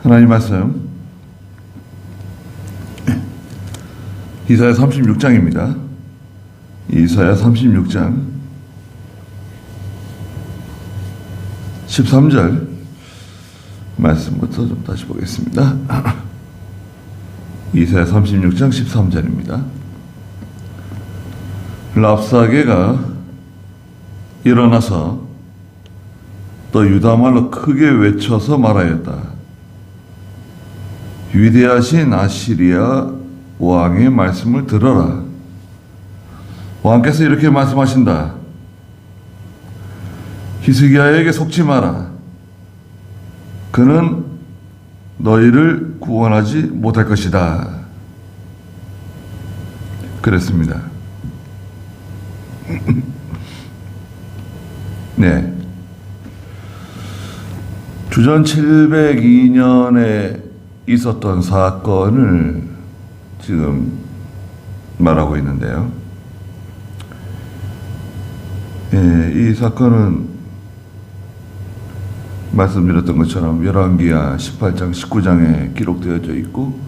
하나님 말씀 이사야 36장입니다. 이사야 36장 13절 말씀부터 좀 다시 보겠습니다. 이사야 36장 13절입니다. 랍사게가 일어나서 또 유다말로 크게 외쳐서 말하였다. 위대하신 아시리아 왕의 말씀을 들어라. 왕께서 이렇게 말씀하신다. 히스기야에게 속지 마라. 그는 너희를 구원하지 못할 것이다. 그랬습니다. 네. 주전 702년에 있었던 사건을 지금 말하고 있는데요. 이 사건은 말씀드렸던 것처럼 열왕기하 18장, 19장에 기록되어져 있고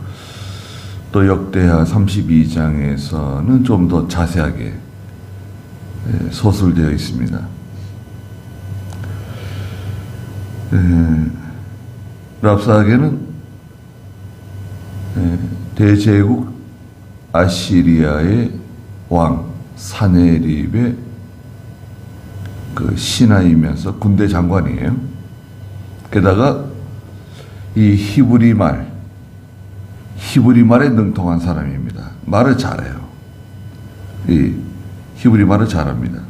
또 역대하 32장에서는 좀 더 자세하게 서술되어 있습니다. 랍사게는 대제국 아시리아의 왕 사네립의 그 신하이면서 군대 장관이에요. 게다가 이 히브리 말에 능통한 사람입니다. 말을 잘해요. 이 히브리 말을 잘합니다.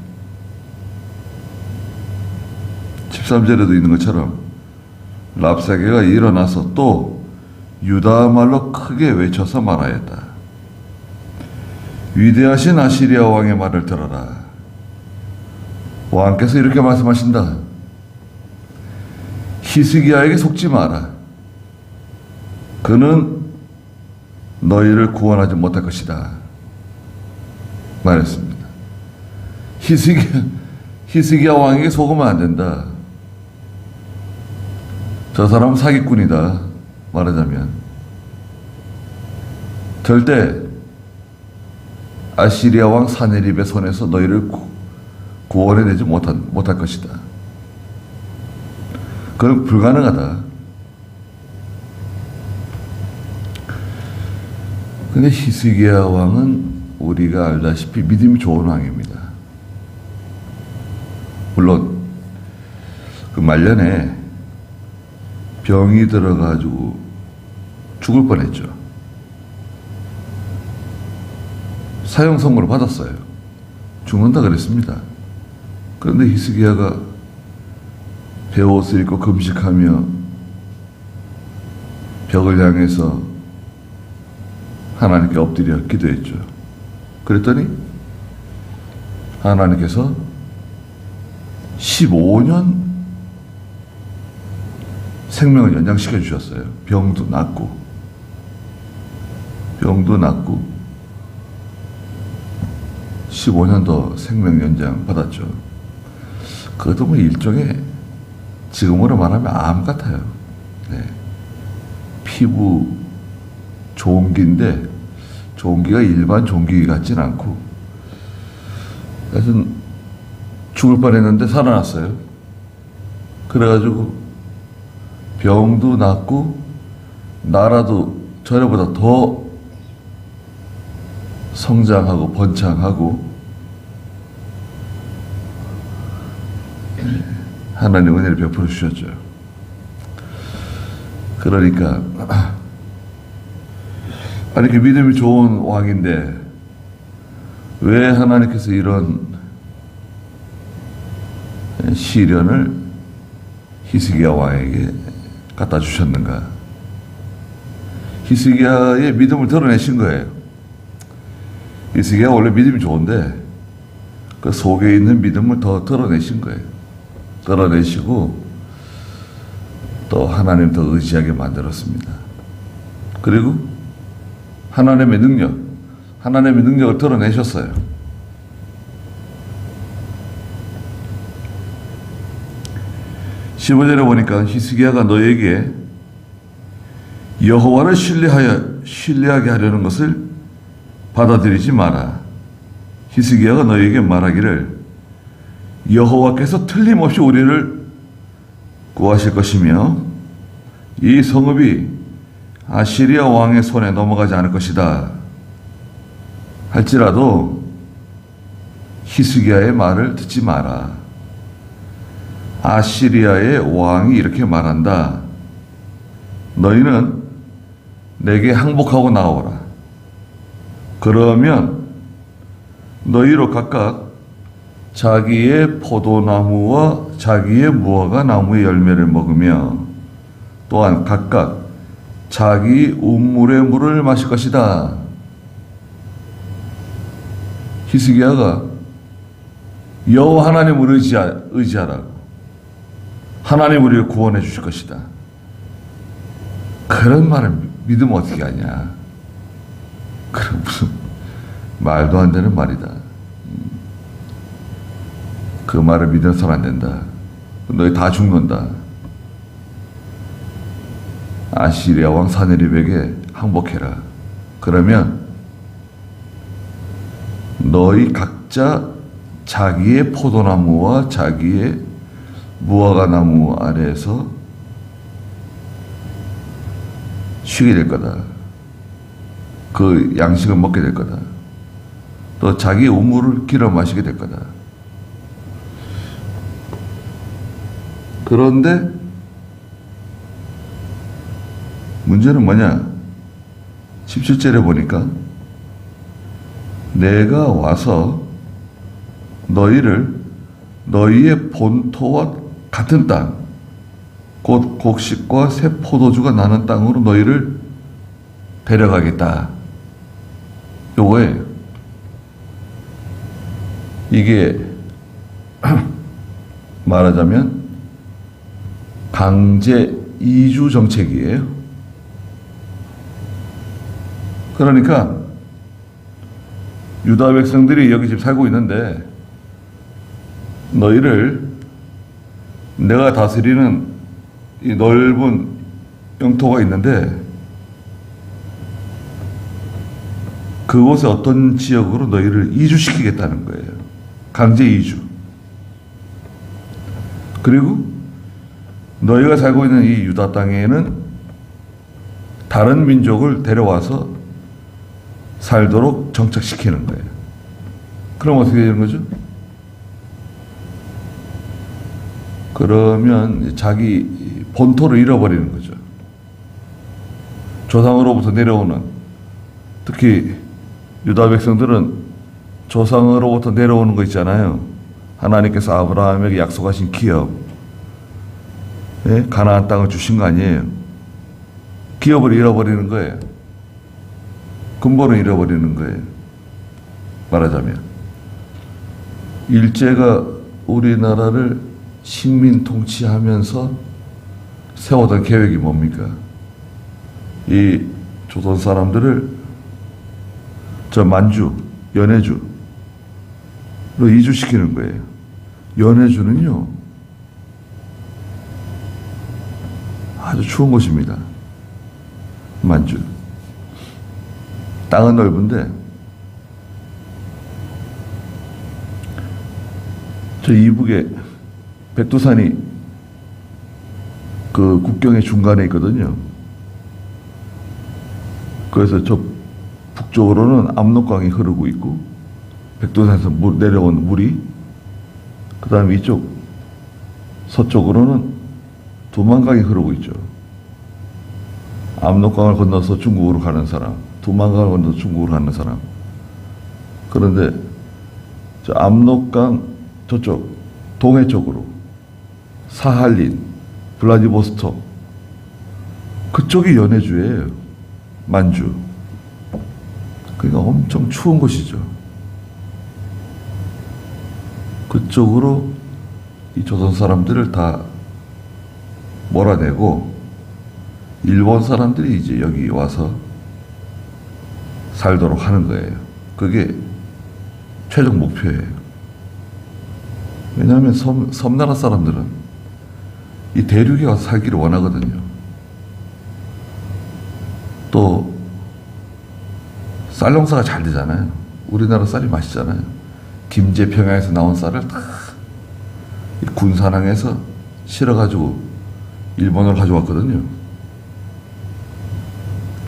13절에도 있는 것처럼 랍사게가 일어나서 또 유다 말로 크게 외쳐서 말하였다. 위대하신 아시리아 왕의 말을 들어라. 왕께서 이렇게 말씀하신다. 히스기야에게 속지 마라. 그는 너희를 구원하지 못할 것이다. 말했습니다. 히스기야 왕에게 속으면 안 된다. 저 사람은 사기꾼이다. 말하자면 절대 아시리아 왕 사네립의 손에서 너희를 구원해내지 못할 것이다. 그건 불가능하다. 근데 히스기야 왕은 우리가 알다시피 믿음이 좋은 왕입니다. 물론 그 말년에 병이 들어가지고 죽을 뻔했죠. 사형 선고를 받았어요. 죽는다 그랬습니다. 그런데 히스기야가 베옷을 입고 금식하며 벽을 향해서 하나님께 엎드려 기도했죠. 그랬더니 하나님께서 15년 생명을 연장시켜 주셨어요. 병도 낫고 15년 더 생명 연장 받았죠. 그것도 뭐 일종의 지금으로 말하면 암 같아요. 네. 피부 종기인데 종기가 일반 종기 같진 않고 하여튼 죽을 뻔했는데 살아났어요. 그래가지고 병도 낫고 나라도 전에보다 더 성장하고 번창하고 하나님 은혜를 베풀어 주셨죠. 그러니까 아니 그 믿음이 좋은 왕인데 왜 하나님께서 이런 시련을 히스기야 왕에게 갖다 주셨는가? 히스기야의 믿음을 드러내신 거예요. 히스기야가 원래 믿음이 좋은데 그 속에 있는 믿음을 더 드러내신 거예요. 드러내시고 또 하나님 더 의지하게 만들었습니다. 그리고 하나님의 능력을 드러내셨어요. 15절에 보니까 히스기야가 너에게 여호와를 신뢰하게 하려는 것을 받아들이지 마라. 히스기야가 너희에게 말하기를 여호와께서 틀림없이 우리를 구하실 것이며 이 성읍이 아시리아 왕의 손에 넘어가지 않을 것이다 할지라도 히스기야의 말을 듣지 마라. 아시리아의 왕이 이렇게 말한다. 너희는 내게 항복하고 나오라. 그러면 너희로 각각 자기의 포도나무와 자기의 무화과 나무의 열매를 먹으며 또한 각각 자기 운물의 물을 마실 것이다. 히스기야가 여호와 하나님을 의지하라고. 하나님 우리를 구원해 주실 것이다. 그런 말을 믿으면 어떻게 하냐. 그럼 무슨 말도 안 되는 말이다. 그 말을 믿어서는 안 된다. 너희 다 죽는다. 아시리아 왕 사네립에게 항복해라. 그러면 너희 각자 자기의 포도나무와 자기의 무화과 나무 아래에서 쉬게 될 거다. 그 양식을 먹게 될 거다. 또 자기의 우물을 길어 마시게 될 거다. 그런데 문제는 뭐냐? 17절에 보니까 내가 와서 너희를 너희의 본토와 같은 땅, 곧 곡식과 새 포도주가 나는 땅으로 너희를 데려가겠다. 요거예요. 이게 말하자면 강제 이주 정책이에요. 그러니까 유다 백성들이 여기 지금 살고 있는데 너희를 내가 다스리는 이 넓은 영토가 있는데 그곳의 어떤 지역으로 너희를 이주시키겠다는 거예요. 강제 이주. 그리고 너희가 살고 있는 이 유다 땅에는 다른 민족을 데려와서 살도록 정착시키는 거예요. 그럼 어떻게 되는 거죠? 그러면 자기 본토를 잃어버리는 거죠. 조상으로부터 내려오는, 특히 유다 백성들은 조상으로부터 내려오는 거 있잖아요. 하나님께서 아브라함에게 약속하신 기업, 가나안 땅을 주신 거 아니에요. 기업을 잃어버리는 거예요. 근본을 잃어버리는 거예요. 말하자면 일제가 우리나라를 식민 통치하면서 세웠던 계획이 뭡니까? 이 조선 사람들을 저 만주, 연해주로 이주시키는 거예요. 연해주는요 아주 추운 곳입니다. 만주. 땅은 넓은데 저 이북에 백두산이 그 국경의 중간에 있거든요. 그래서 저 북쪽으로는 압록강이 흐르고 있고 백두산에서 내려온 물이, 그 다음에 이쪽 서쪽으로는 두만강이 흐르고 있죠. 압록강을 건너서 중국으로 가는 사람, 두만강을 건너서 중국으로 가는 사람. 그런데 저 압록강 저쪽 동해 쪽으로 사할린, 블라디보스톡 그쪽이 연해주예요. 만주. 그러니까 엄청 추운 곳이죠. 그쪽으로 이 조선 사람들을 다 몰아내고 일본 사람들이 이제 여기 와서 살도록 하는 거예요. 그게 최종 목표예요. 왜냐하면 섬나라 사람들은 이 대륙에 와서 살기를 원하거든요. 또 쌀 농사가 잘 되잖아요. 우리나라 쌀이 맛있잖아요. 김제평야에서 나온 쌀을 다 군산항에서 실어가지고 일본으로 가져왔거든요.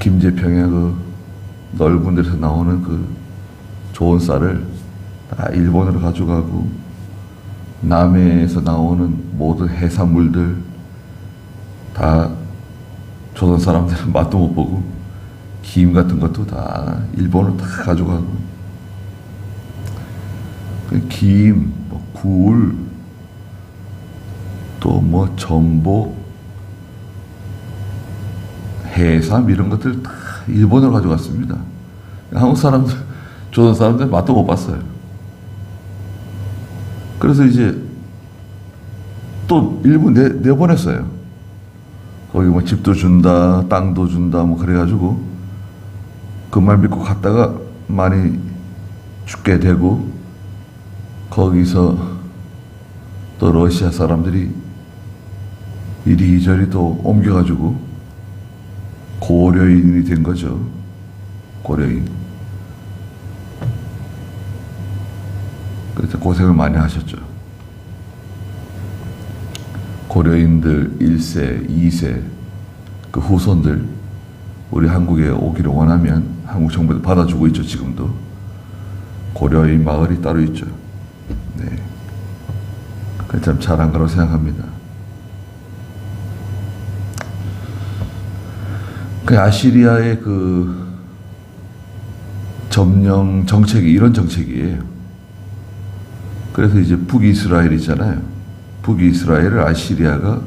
김제평야 그 넓은 데서 나오는 그 좋은 쌀을 다 일본으로 가져가고, 남해에서 나오는 모든 해산물들 다 조선 사람들은 맛도 못 보고, 김 같은 것도 다 일본으로 다 가져가고, 김, 뭐 굴, 또 뭐 전복, 해삼 이런 것들 다 일본으로 가져갔습니다. 한국 사람들, 조선 사람들 맛도 못 봤어요. 그래서 이제 또 일본 내보냈어요. 거기 뭐 집도 준다, 땅도 준다, 뭐 그래가지고 그 말 믿고 갔다가 많이 죽게 되고, 거기서 또 러시아 사람들이 이리저리 또 옮겨가지고 고려인이 된 거죠. 고려인. 그래서 고생을 많이 하셨죠. 고려인들 1세, 2세 그 후손들 우리 한국에 오기를 원하면 한국 정부에서 받아주고 있죠. 지금도 고려인 마을이 따로 있죠. 네, 그게 참 잘한 거라고 생각합니다. 그 아시리아의 그 점령 정책이 이런 정책이에요. 그래서 이제 북이스라엘 있잖아요. 북이스라엘을 아시리아가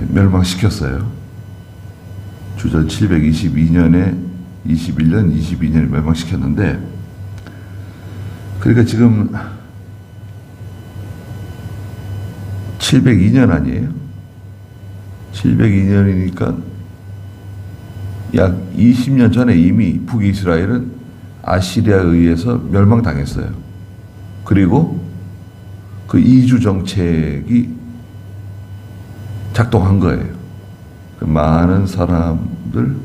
멸망시켰어요. 주전 722년에 21년, 22년에 멸망시켰는데, 그러니까 지금 702년 아니에요? 702년이니까 약 20년 전에 이미 북이스라엘은 아시리아에 의해서 멸망당했어요. 그리고 그 이주 정책이 작동한 거예요. 그 많은 사람들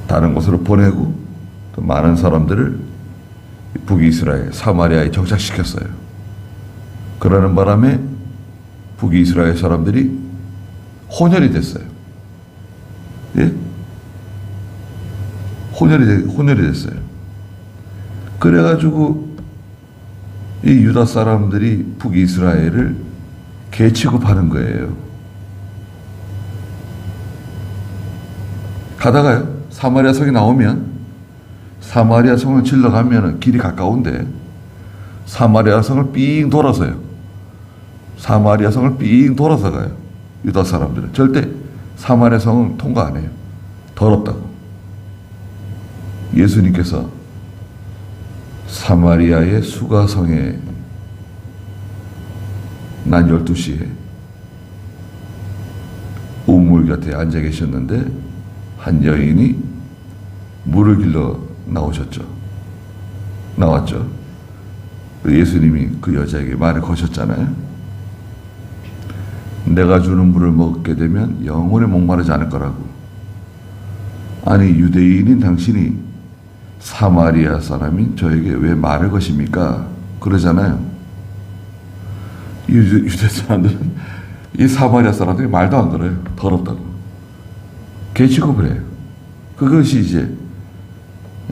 다른 곳으로 보내고, 또 많은 사람들을 북이스라엘, 사마리아에 정착시켰어요. 그러는 바람에 북이스라엘 사람들이 혼혈이 됐어요. 예? 혼혈이 됐어요. 그래가지고 이 유다 사람들이 북이스라엘을 개 취급하는 거예요. 가다가요, 사마리아 성이 나오면, 사마리아 성을 질러가면 길이 가까운데 사마리아 성을 삥 돌아서요. 사마리아 성을 삥 돌아서 가요. 유다 사람들은 절대 사마리아 성은 통과 안 해요. 더럽다고. 예수님께서 사마리아의 수가성에 낮 12시에 우물 곁에 앉아 계셨는데 한 여인이 물을 길러 나왔죠. 예수님이 그 여자에게 말을 거셨잖아요. 내가 주는 물을 먹게 되면 영원히 목마르지 않을 거라고. 아니, 유대인인 당신이 사마리아 사람인 저에게 왜 말을 거십니까? 그러잖아요. 유대 사람들은 이 사마리아 사람들이 말도 안 걸어요. 더럽다고. 개 취급을 해요. 그것이 이제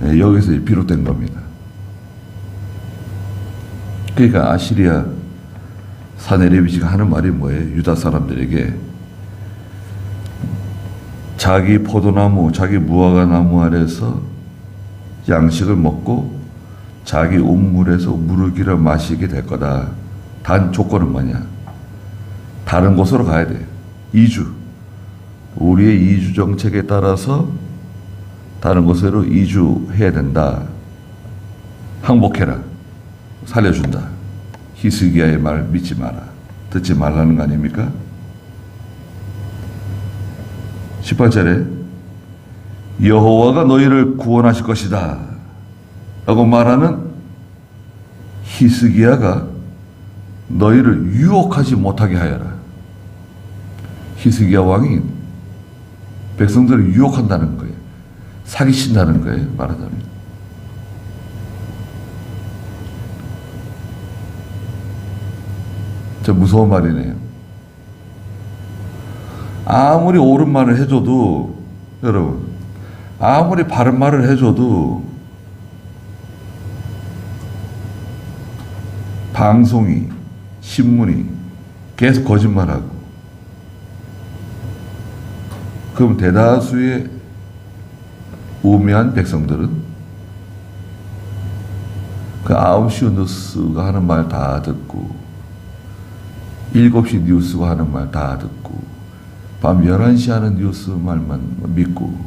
여기서 비롯된 겁니다. 그러니까 아시리아 사네리비지가 하는 말이 뭐예요? 유다 사람들에게 자기 포도나무, 자기 무화과나무 아래서 양식을 먹고 자기 우물에서 물을 길어 마시게 될 거다. 단 조건은 뭐냐? 다른 곳으로 가야 돼요. 이주. 우리의 이주 정책에 따라서 다른 곳으로 이주해야 된다. 항복해라. 살려준다. 히스기야의 말 믿지 마라. 듣지 말라는 거 아닙니까? 18절에 여호와가 너희를 구원하실 것이다 라고 말하는 히스기야가 너희를 유혹하지 못하게 하여라. 히스기야 왕이 백성들을 유혹한다는 거예요. 사기친다는 거예요. 말하자면. 저 무서운 말이네요. 아무리 옳은 말을 해줘도, 여러분, 아무리 바른 말을 해줘도 방송이, 신문이 계속 거짓말하고, 그럼 대다수의 우매한 백성들은 그 9시 뉴스가 하는 말 다 듣고 7시 뉴스가 하는 말 다 듣고 밤 11시 하는 뉴스 말만 믿고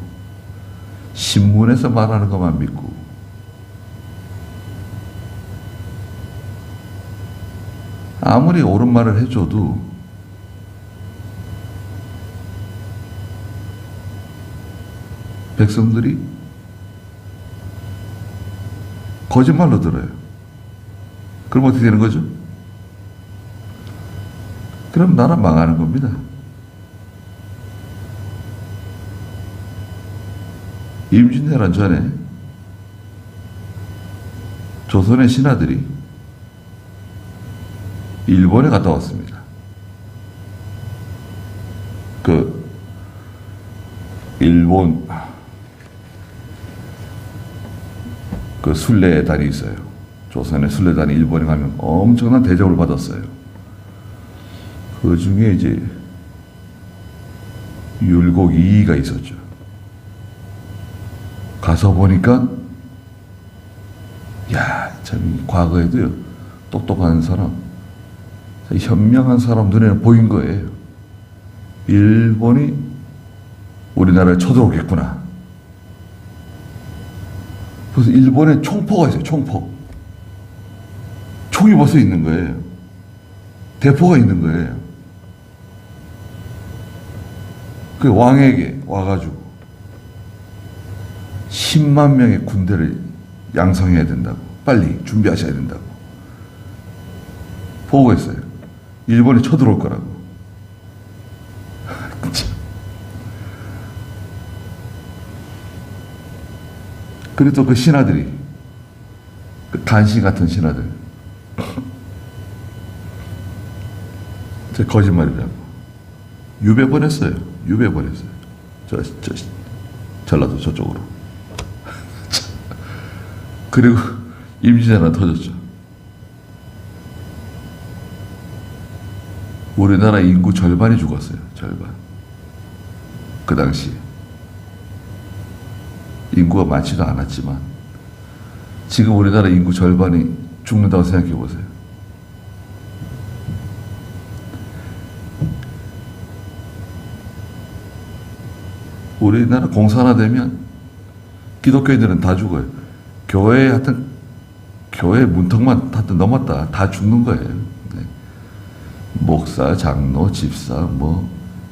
신문에서 말하는 것만 믿고 아무리 옳은 말을 해줘도 백성들이 거짓말로 들어요. 그럼 어떻게 되는 거죠? 그럼 나라 망하는 겁니다. 임진왜란 전에 조선의 신하들이 일본에 갔다 왔습니다. 일본 순례단이 있어요. 조선의 순례단이 일본에 가면 엄청난 대접을 받았어요. 그 중에 이제 율곡 이이가 있었죠. 가서 보니까 참 과거에도요 똑똑한 사람, 현명한 사람 눈에는 보인 거예요. 일본이 우리나라에 쳐들어오겠구나. 그래서 일본에 총포가 있어요. 총포. 총이 벌써 있는 거예요. 대포가 있는 거예요. 그 왕에게 와가지고 10만 명의 군대를 양성해야 된다고. 빨리 준비하셔야 된다고. 보고했어요. 일본이 쳐들어올 거라고. 그리고 또 그 신하들이, 그 간신 같은 신하들, 제 거짓말이라고. 유배 보냈어요. 유배 보냈어요. 전라도 저쪽으로. 그리고 임진왜란 터졌죠. 우리나라 인구 절반이 죽었어요. 절반. 그 당시에. 인구가 많지도 않았지만 지금 우리나라 인구 절반이 죽는다고 생각해 보세요. 우리나라 공산화되면 기독교인들은 다 죽어요. 교회 하여튼 교회 문턱만 하여튼 넘었다 다 죽는 거예요. 네. 목사, 장로, 집사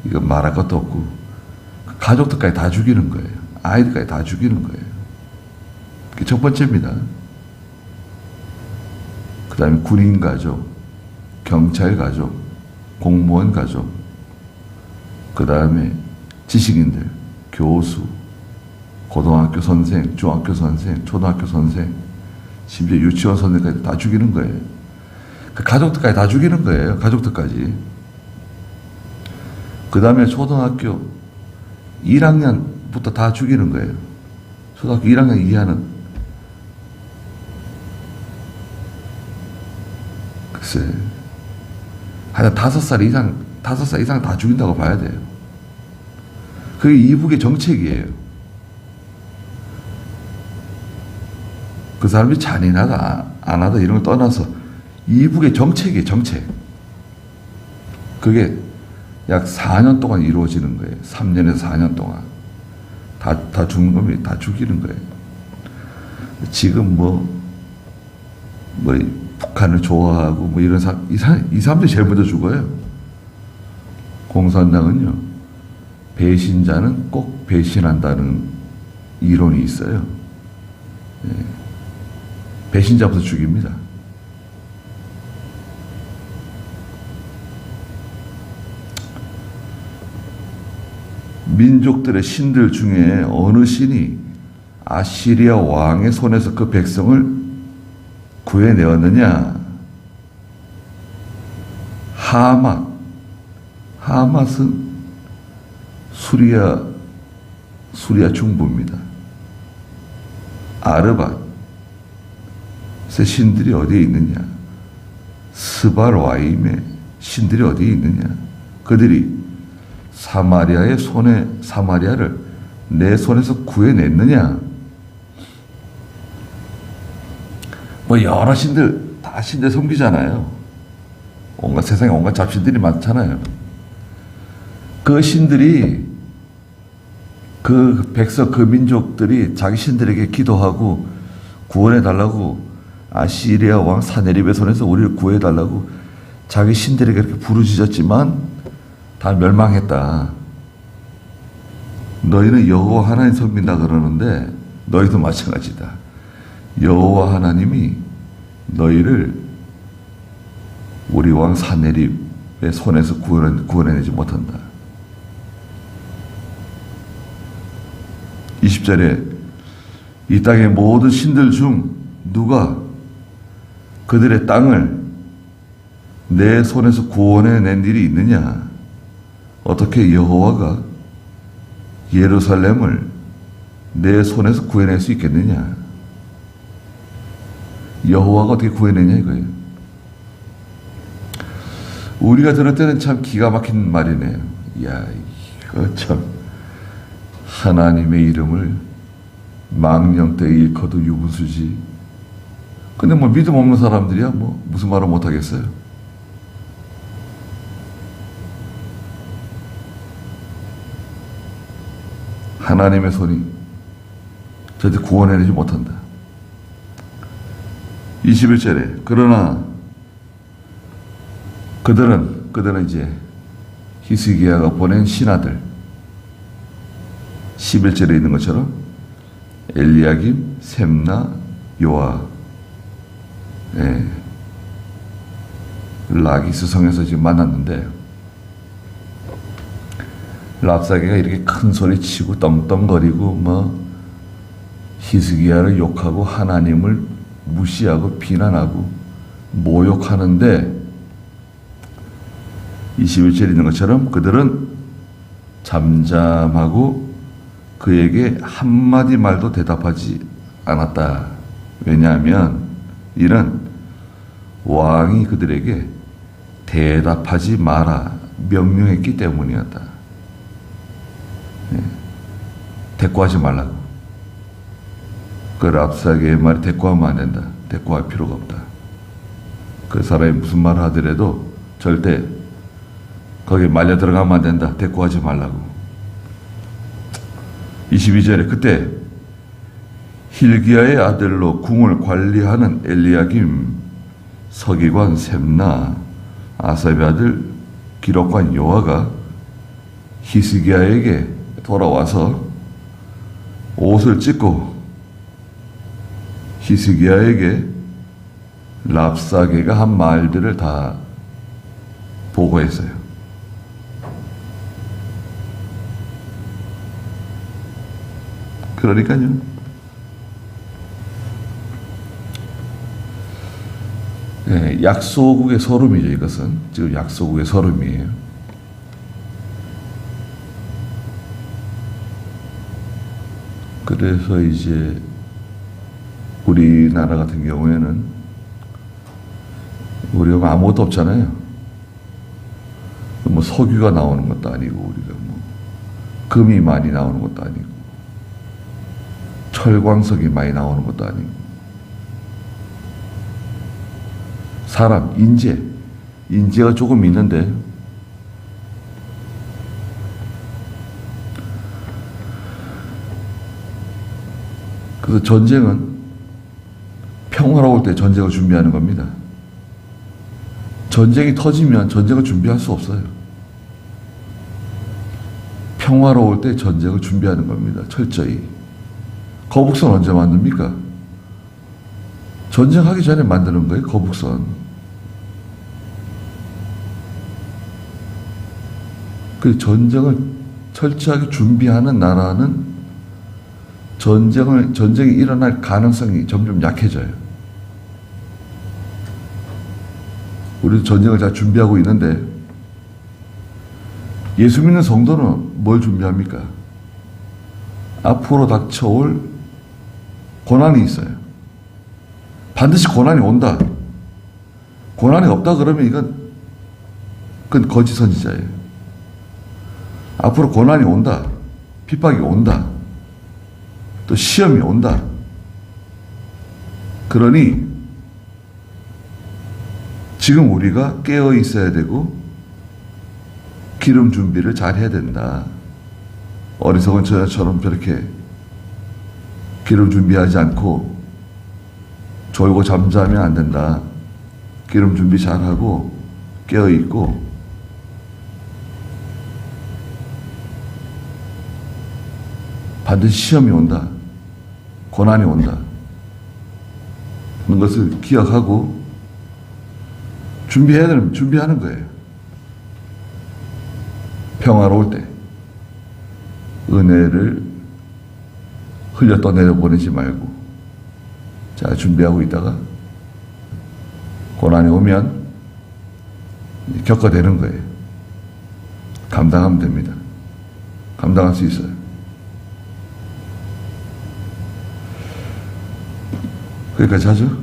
이거 말할 것도 없고 가족들까지 다 죽이는 거예요. 아이들까지 다 죽이는 거예요. 그게 첫 번째입니다. 그 다음에 군인 가족, 경찰 가족, 공무원 가족, 그 다음에 지식인들, 교수, 고등학교 선생, 중학교 선생, 초등학교 선생, 심지어 유치원 선생까지 다 죽이는 거예요. 그 가족들까지 다 죽이는 거예요. 가족들까지. 그 다음에 초등학교 1학년부터 다 죽이는 거예요. 초등학교 1학년 이하는. 글쎄, 하여튼 5살 이상 다 죽인다고 봐야 돼요. 그게 이북의 정책이에요. 그 사람이 잔인하다, 안 하다 이런 걸 떠나서 이북의 정책이에요, 정책. 그게 약 4년 동안 이루어지는 거예요. 3년에서 4년 동안. 다 죽는 겁니다. 다 죽이는 거예요. 지금 북한을 좋아하고 이런 사람, 이 사람들이 제일 먼저 죽어요. 공산당은요, 배신자는 꼭 배신한다는 이론이 있어요. 예. 배신자부터 죽입니다. 민족들의 신들 중에 어느 신이 아시리아 왕의 손에서 그 백성을 구해내었느냐? 하맛은 수리아 중부입니다. 아르밧의 신들이 어디에 있느냐? 스발와임의 신들이 어디에 있느냐? 그들이 사마리아를 내 손에서 구해냈느냐? 뭐 여러 신들, 다 신들 섬기잖아요. 세상에 온갖 잡신들이 많잖아요. 그 신들이, 그 백성, 그 민족들이 자기 신들에게 기도하고 구원해달라고, 아시리아 왕 사네립의 손에서 우리를 구해달라고 자기 신들에게 이렇게 부르짖었지만 다 멸망했다. 너희는 여호와 하나님 섬긴다 그러는데 너희도 마찬가지다. 여호와 하나님이 너희를 우리 왕 사네립의 손에서 구원해내지 못한다. 20절에 이 땅의 모든 신들 중 누가 그들의 땅을 내 손에서 구원해낸 일이 있느냐? 어떻게 여호와가 예루살렘을 내 손에서 구해낼 수 있겠느냐? 여호와가 어떻게 구해내냐 이거예요. 우리가 들을 때는 참 기가 막힌 말이네요. 이야, 이거 참 하나님의 이름을 망령 때 일커도 유분수지. 근데 뭐 믿음 없는 사람들이야 뭐 무슨 말을 못 하겠어요. 하나님의 손이 절대 구원해내지 못한다. 21절에 그러나 그들은 이제 히스기야가 보낸 신하들, 11절에 있는 것처럼 엘리야김, 셈나, 요아, 라기스 성에서 지금 만났는데, 랍사게가 이렇게 큰 소리 치고 떵떵거리고 뭐 히스기야를 욕하고 하나님을 무시하고 비난하고 모욕하는데, 21절에 있는 것처럼 그들은 잠잠하고 그에게 한마디 말도 대답하지 않았다. 왜냐하면 이는 왕이 그들에게 대답하지 마라 명령했기 때문이었다. 대꾸하지 말라고. 그 랍사게의 말이 대꾸하면 안 된다. 대꾸할 필요가 없다. 그 사람이 무슨 말을 하더라도 절대 거기에 말려 들어가면 안 된다. 대꾸하지 말라고. 22절에 그때 힐기야의 아들로 궁을 관리하는 엘리야김, 서기관 셈나, 아삽의 아들 기록관 요아가 히스기야에게 돌아와서 옷을 찢고 히스기야에게 랍사게가 한 말들을 다 보고했어요. 그러니까요. 약소국의 서름이죠. 이것은 지금 약소국의 서름이에요. 그래서 이제 우리나라 같은 경우에는 우리가 아무것도 없잖아요. 뭐 석유가 나오는 것도 아니고 우리가 뭐 금이 많이 나오는 것도 아니고 철광석이 많이 나오는 것도 아니고 사람, 인재가 조금 있는데 그래서 전쟁은 평화로울 때 전쟁을 준비하는 겁니다. 전쟁이 터지면 전쟁을 준비할 수 없어요. 평화로울 때 전쟁을 준비하는 겁니다. 철저히. 거북선 언제 만듭니까? 전쟁하기 전에 만드는 거예요. 거북선. 그 전쟁을 철저하게 준비하는 나라는 전쟁이 일어날 가능성이 점점 약해져요. 우리도 전쟁을 잘 준비하고 있는데 예수 믿는 성도는 뭘 준비합니까? 앞으로 닥쳐올 고난이 있어요. 반드시 고난이 온다. 고난이 없다 그러면 그건 거짓 선지자예요. 앞으로 고난이 온다. 핍박이 온다. 또 시험이 온다. 그러니 지금 우리가 깨어 있어야 되고 기름 준비를 잘 해야 된다. 어리석은 저처럼 저렇게 기름 준비하지 않고 졸고 잠자면 안 된다. 기름 준비 잘하고 깨어 있고 반드시 시험이 온다. 고난이 온다. 그런 것을 기억하고 준비하는 거예요. 평화로울 때 은혜를 흘려 떠내려 보내지 말고 잘 준비하고 있다가 고난이 오면 겪어내는 거예요. 감당하면 됩니다. 감당할 수 있어요. 그러니까 자주